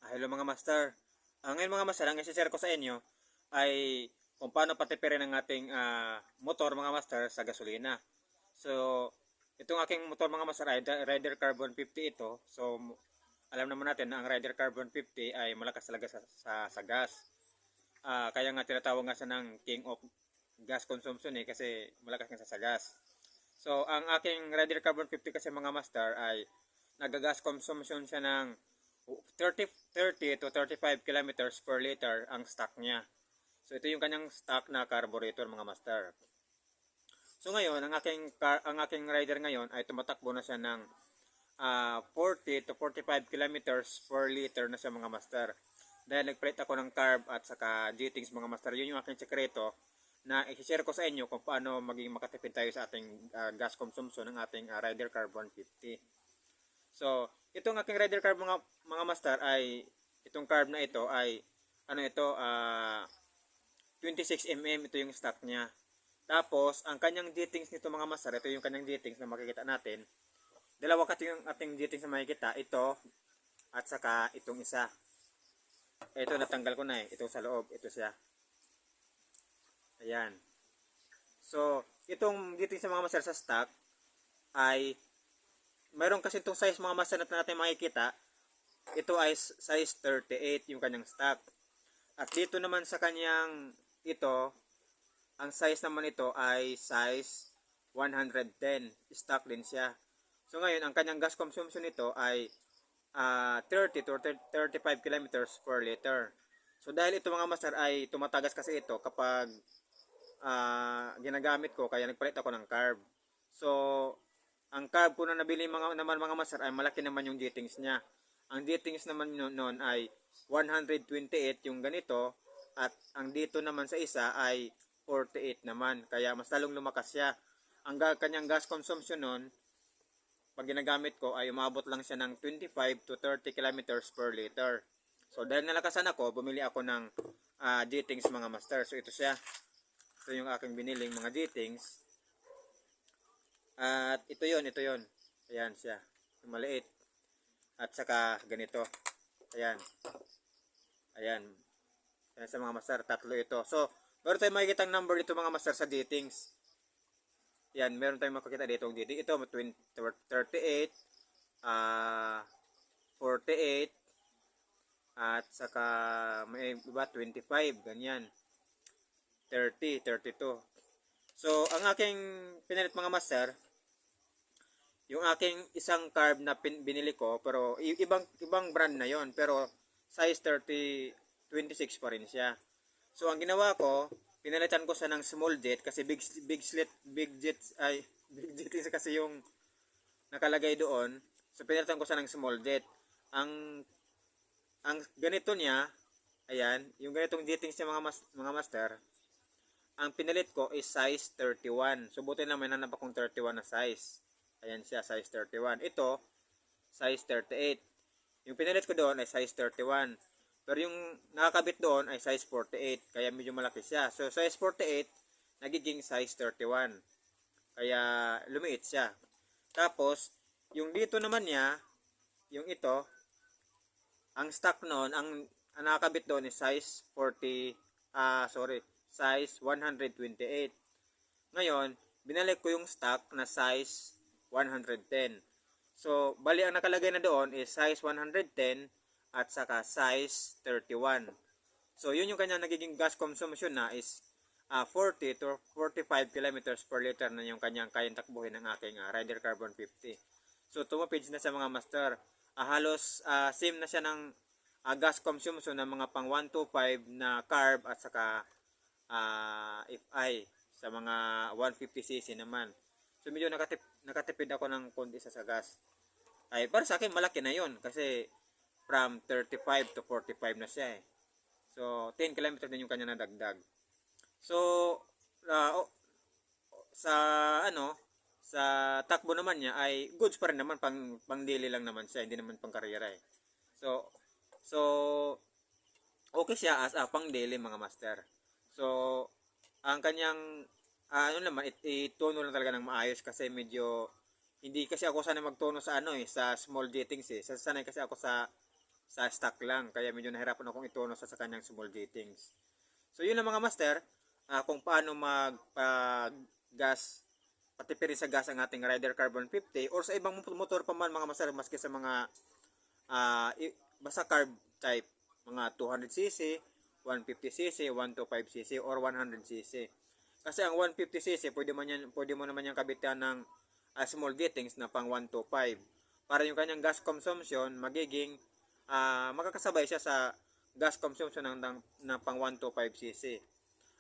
Hello mga master. Ngayon mga master, ang isi-share ko sa inyo ay kung paano patipirin ang ating motor mga master sa gasolina. So, itong aking motor mga master ay Rider Carbon 50 ito. So, alam naman natin na ang Rider Carbon 50 ay malakas talaga sa gas. Kaya nga tinatawag nga siya ng King of Gas Consumption kasi malakas nga sa gas. So, ang aking Rider Carbon 50 kasi mga master ay nagagas consumption siya ng 30 to 35 kilometers per liter ang stock niya. So ito yung kanyang stock na carburetor mga master. So ngayon, ang aking rider ngayon ay tumatakbo na siya ng 40 to 45 kilometers per liter na siya mga master. Dahil nagpalit ako ng carb at saka G-Things mga master. Yun yung aking sekreto na i-share ko sa inyo kung paano maging makatipid tayo sa ating gas consumption ng ating Rider Carbon 50. So, itong aking rider carb mga master ay itong carb na ito ay 26 mm ito yung stock niya. Tapos, ang kanyang G-Things nito mga master, ito yung kanyang G-Things na makikita natin. Dalawa kasi yung ating G-Things na makikita, ito at saka itong isa. Ito natanggal ko na ito sa loob, ito siya. Ayan. So, itong G-Things na mga master sa stock ay mayroon kasi itong size mga master na natin makikita. Ito ay size 38 yung kanyang stock. At dito naman sa kanyang ito, ang size naman ito ay size 110. Stock din siya. So ngayon, ang kanyang gas consumption nito ay 30 to 35 kilometers per liter. So dahil ito mga master ay tumatagas kasi ito kapag ginagamit ko, kaya nagpalit ako ng carb. So ang carb ko na nabili mga master ay malaki naman yung G-Things niya. Ang G-Things naman noon ay 128 yung ganito at ang dito naman sa isa ay 48 naman. Kaya mas lalong lumakas siya. Ang kanyang gas consumption noon pag ginagamit ko ay umabot lang siya ng 25 to 30 kilometers per liter. So dahil nalakasan ako, bumili ako ng G-Things mga master. So ito siya. Ito yung aking biniling mga G-Things. At ito yon. Ayan siya. Maliit. At saka ganito. Ayan. Ayan. Ayan sa mga master. Tatlo ito. So, meron tayong makikita ang number dito mga master sa G-Things. Ayan. Meron tayong makikita dito ang G-Things. Ito, 38, 48, at saka may iba 25. Ganyan. 30, 32. So, ang aking pinalit mga master, yung aking isang carb na binili ko, pero ibang brand na yon, pero size 30, 26 pa rin siya. So ang ginawa ko, pinalitan ko siya ng small jet kasi big jet kasi yung nakalagay doon. So pinalitan ko siya ng small jet. Ang ganito niya, ayan, yung ganitong jettings niya mga master, ang pinalit ko is size 31. So buti na may nanap akong 31 na size. Ayan siya, size 31. Ito, size 38. Yung pinalit ko doon ay size 31. Pero yung nakakabit doon ay size 48. Kaya medyo malaki siya. So, size 48, nagiging size 31. Kaya lumiit siya. Tapos, yung dito naman niya, yung ito, ang stock noon, ang nakakabit doon is size size 128. Ngayon, binalik ko yung stock na size 110. So, bali ang nakalagay na doon is size 110 at saka size 31. So, yun yung kanya nagiging gas consumption na is 40 to 45 kilometers per liter na yung kanyang kayang takbuhin ng aking Rider Carbon 50. So, tumapid na sa mga master. Halos same na siya ng gas consumption ng mga pang 125 na carb at saka FI sa mga 150cc naman. So medyo nakatipid ako ng konti sa gas. Ay para sa akin malaki na 'yon kasi from 35 to 45 na siya eh. So 10 km din yung kanya nadagdag. So sa sa takbo naman niya ay goods pa rin naman, pang daily lang naman siya, hindi naman pang karyera eh. So okay siya as pang daily mga master. So ang kanyang naman, itono lang talaga ng maayos kasi medyo hindi kasi ako sanay magtono sa sa small jettings eh. Sanay kasi ako sa sa stock lang. Kaya medyo nahirapan akong ituno sa kanyang small jetings. So yun lang mga master, kung paano mag-gas, patipirin sa gas ang ating Rider Carbon 50 or sa ibang motor pa man mga master, maski sa mga basta carb type, mga 200cc, 150cc, 125cc or 100cc. Kasi ang 150cc pwede mo naman yung kabitan ng small fittings na pang 125 para yung kanyang gas consumption magiging makakasabay siya sa gas consumption ng pang 125cc.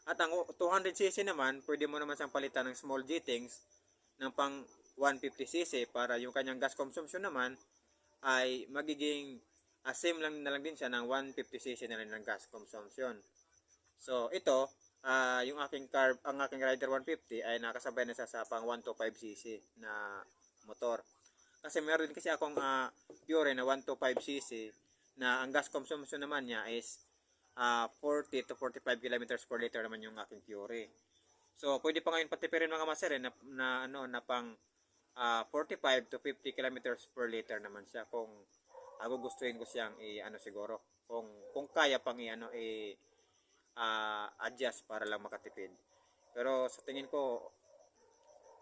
At ang 200cc naman, pwede mo naman siyang palitan ng small fittings ng pang 150cc para yung kanyang gas consumption naman ay magiging same lang na lang din siya ng 150cc na rin ng gas consumption. So ito, yung ang aking Rider 150 ay nakasabay na siya sa pang 125cc na motor. Kasi meron din kasi akong Pure na 125cc na ang gas consumption naman niya is 40 to 45 kilometers per liter naman yung aking Pure. So pwede pa ngayon patipirin mga master na pang 45 to 50 kilometers per liter naman siya kung gustuhin ko siyang siguro kung kaya pang adjust para lang makatipid. Pero sa tingin ko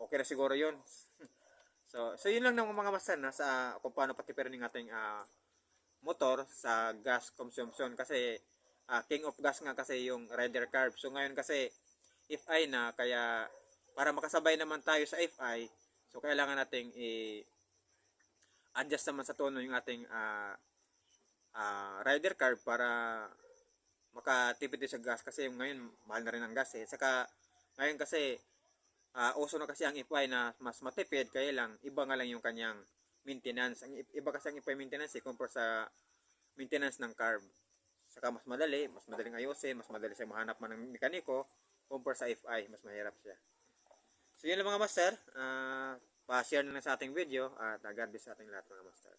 okay na siguro 'yun. So yun lang ng mga master na sa kung paano patipirin ng ating motor sa gas consumption kasi king of gas nga kasi yung Rider Carb. So ngayon kasi FI na, kaya para makasabay naman tayo sa FI, so kailangan nating adjust naman sa tono yung ating Rider Carb para makatipid sa gas kasi ngayon mahal na rin ang gas Saka ngayon kasi uso na kasi ang FI na mas matipid, kaya lang iba nga lang yung kanyang maintenance. Ang iba kasi ang FI maintenance compare sa maintenance ng carb. Saka mas madaling ayusin, mas madali siyang mahanap man ng mekaniko compare sa FI, mas mahirap siya. So yun lang mga master, pa-share na lang sa ating video at God bless sa ating lahat mga master.